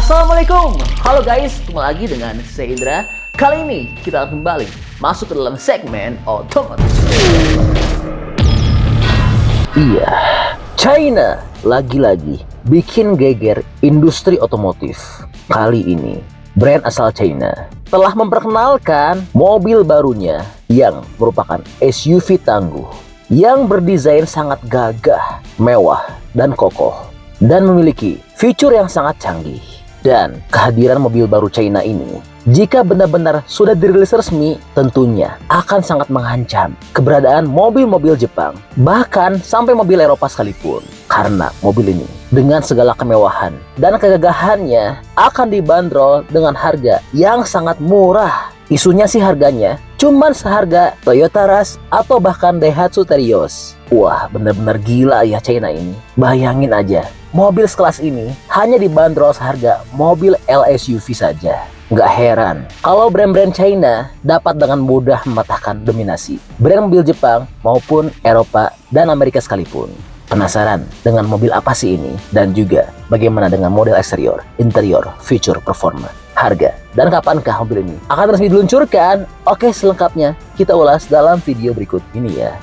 Assalamualaikum, halo guys, kembali lagi dengan saya Indra. Kali ini kita akan kembali masuk ke dalam segmen otomotif. Iya, China lagi-lagi bikin geger industri otomotif. Kali ini brand asal China telah memperkenalkan mobil barunya yang merupakan SUV tangguh yang berdesain sangat gagah, mewah, dan kokoh, dan memiliki fitur yang sangat canggih. Dan kehadiran mobil baru China ini, jika benar-benar sudah dirilis resmi, tentunya akan sangat mengancam keberadaan mobil-mobil Jepang, bahkan sampai mobil Eropa sekalipun. Karena mobil ini dengan segala kemewahan dan kegagahannya akan dibanderol dengan harga yang sangat murah. Isunya sih harganya cuman seharga Toyota Rush atau bahkan Daihatsu Terios. Wah, bener-bener gila ya China ini. Bayangin aja, mobil sekelas ini hanya dibanderol seharga mobil LSUV saja. Nggak heran kalau brand-brand China dapat dengan mudah mematahkan dominasi brand mobil Jepang maupun Eropa dan Amerika sekalipun. Penasaran dengan mobil apa sih ini? Dan juga bagaimana dengan model eksterior, interior, fitur, performa, harga, dan kapankah mobil ini akan resmi diluncurkan? Oke, selengkapnya kita ulas dalam video berikut ini ya.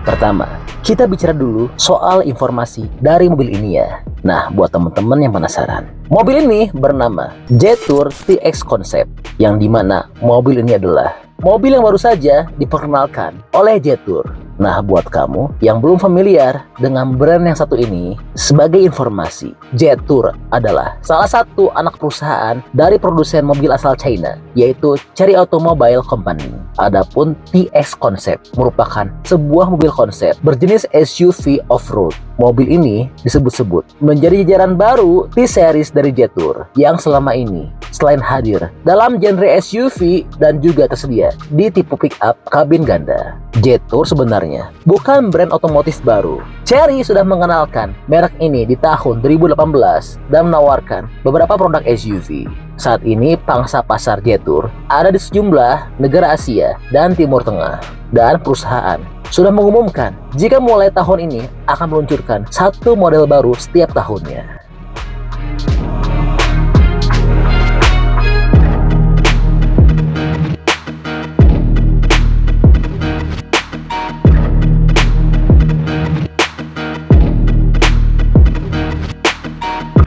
Pertama, kita bicara dulu soal informasi dari mobil ini ya. Nah, buat teman-teman yang penasaran, mobil ini bernama Jetour TX Concept, yang dimana mobil ini adalah mobil yang baru saja diperkenalkan oleh Jetour. Nah, buat kamu yang belum familiar dengan brand yang satu ini, sebagai informasi, Jetour adalah salah satu anak perusahaan dari produsen mobil asal China, yaitu Chery Automobile Company. Adapun TX Concept merupakan sebuah mobil konsep berjenis SUV off-road. Mobil ini disebut-sebut menjadi jajaran baru T-Series dari Jetour yang selama ini selain hadir dalam genre SUV dan juga tersedia di tipe pick-up kabin ganda. Jetour sebenarnya bukan brand otomotif baru. Chery sudah mengenalkan merek ini di tahun 2018 dan menawarkan beberapa produk SUV. Saat ini pangsa pasar Jetour ada di sejumlah negara Asia dan Timur Tengah. Dan perusahaan sudah mengumumkan jika mulai tahun ini akan meluncurkan satu model baru setiap tahunnya.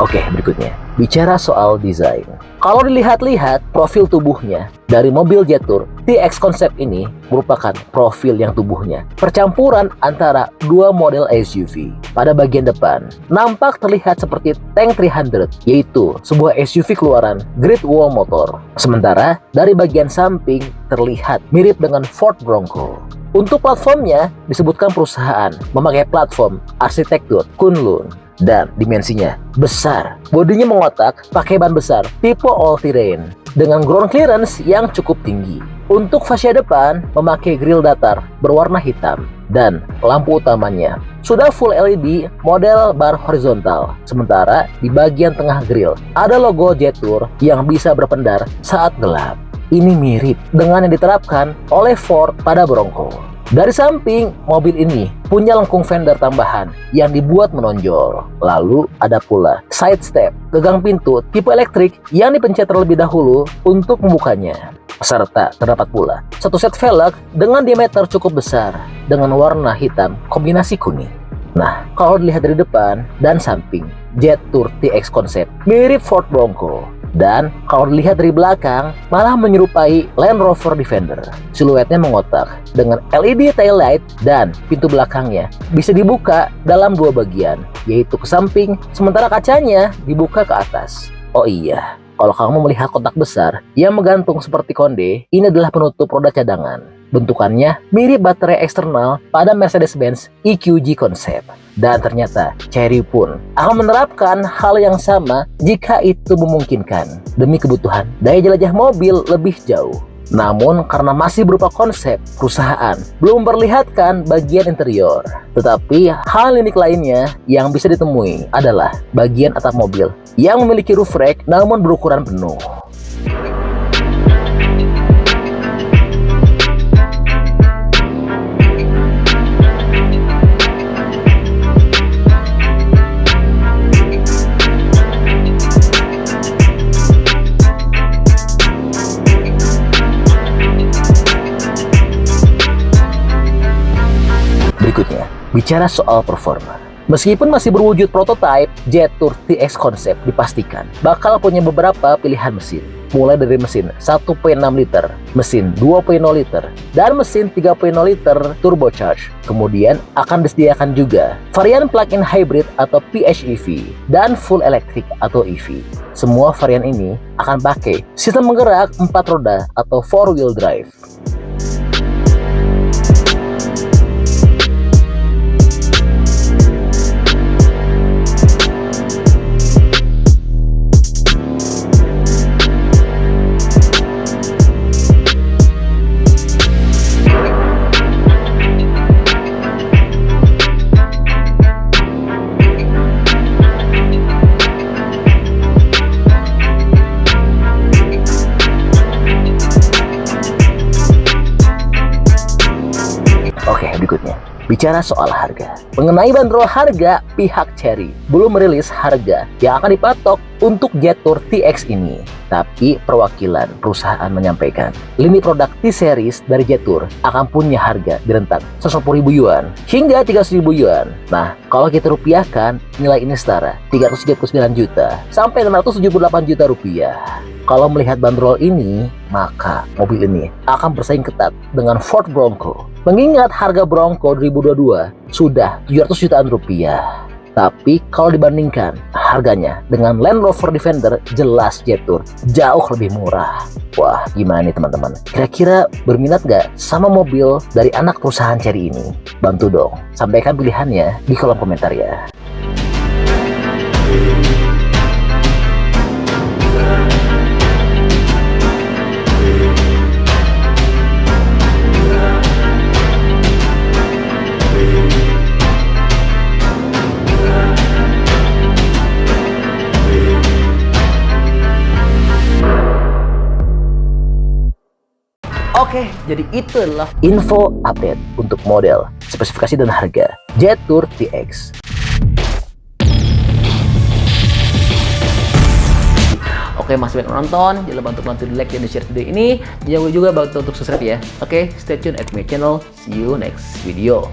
Oke, berikutnya bicara soal desain. Kalau dilihat-lihat profil tubuhnya dari mobil Jetour TX Concept ini merupakan profil yang tubuhnya percampuran antara dua model SUV. Pada bagian depan nampak terlihat seperti Tank 300, yaitu sebuah SUV keluaran Great Wall Motor. Sementara dari bagian samping terlihat mirip dengan Ford Bronco. Untuk platformnya disebutkan perusahaan memakai platform arsitektur Kunlun. Dan dimensinya besar, bodinya mengotak, pakai ban besar tipe all-terrain dengan ground clearance yang cukup tinggi. Untuk fascia depan memakai grill datar berwarna hitam dan lampu utamanya sudah full LED model bar horizontal. Sementara di bagian tengah grill ada logo Jetour yang bisa berpendar saat gelap. Ini mirip dengan yang diterapkan oleh Ford pada Bronco. Dari samping, mobil ini punya lengkung fender tambahan yang dibuat menonjol. Lalu ada pula side step, gagang pintu tipe elektrik yang dipencet terlebih dahulu untuk membukanya. Serta terdapat pula satu set velg dengan diameter cukup besar dengan warna hitam kombinasi kuning. Nah, kalau dilihat dari depan dan samping, Jetour TX Concept mirip Ford Bronco. Dan kalau dilihat dari belakang malah menyerupai Land Rover Defender. Siluetnya mengotak dengan LED tail light dan pintu belakangnya bisa dibuka dalam dua bagian, yaitu ke samping, sementara kacanya dibuka ke atas. Oh iya, kalau kamu melihat kotak besar yang menggantung seperti konde, ini adalah penutup roda cadangan. Bentukannya mirip baterai eksternal pada Mercedes-Benz EQG Concept. Dan ternyata Chery pun akan menerapkan hal yang sama jika itu memungkinkan demi kebutuhan daya jelajah mobil lebih jauh. Namun karena masih berupa konsep perusahaan, belum memperlihatkan bagian interior. Tetapi hal unik lainnya yang bisa ditemui adalah bagian atap mobil yang memiliki roof rack namun berukuran penuh. Berikutnya, bicara soal performa. Meskipun masih berwujud prototipe, Jetour TX Concept dipastikan bakal punya beberapa pilihan mesin. Mulai dari mesin 1.6 liter, mesin 2.0 liter, dan mesin 3.0 liter turbocharged. Kemudian akan disediakan juga varian plug-in hybrid atau PHEV dan full electric atau EV. Semua varian ini akan pakai sistem penggerak 4 roda atau 4-wheel drive. Berikutnya, bicara soal harga. Mengenai bandrol harga, pihak Chery belum merilis harga yang akan dipatok untuk Jetour TX ini. Tapi perwakilan perusahaan menyampaikan, lini produk T-Series dari Jetour akan punya harga di rentang 110.000 yuan hingga 300.000 yuan. Nah, kalau kita rupiahkan, nilai ini setara 339 juta sampai 678 juta rupiah. Kalau melihat bandrol ini, maka mobil ini akan bersaing ketat dengan Ford Bronco. Mengingat harga Bronco 2022 sudah 700 jutaan rupiah. Tapi kalau dibandingkan harganya dengan Land Rover Defender, jelas Jetour jauh lebih murah. Wah, gimana nih teman-teman? Kira-kira berminat gak sama mobil dari anak perusahaan Chery ini? Bantu dong, sampaikan pilihannya di kolom komentar ya. Oke, jadi itu adalah info update untuk model, spesifikasi dan harga Jetour TX. Oke, masih banyak nonton, jangan lupa untuk bantu di like dan di share video ini. Jangan lupa juga bantu untuk subscribe ya. Oke, stay tune at my channel. See you next video.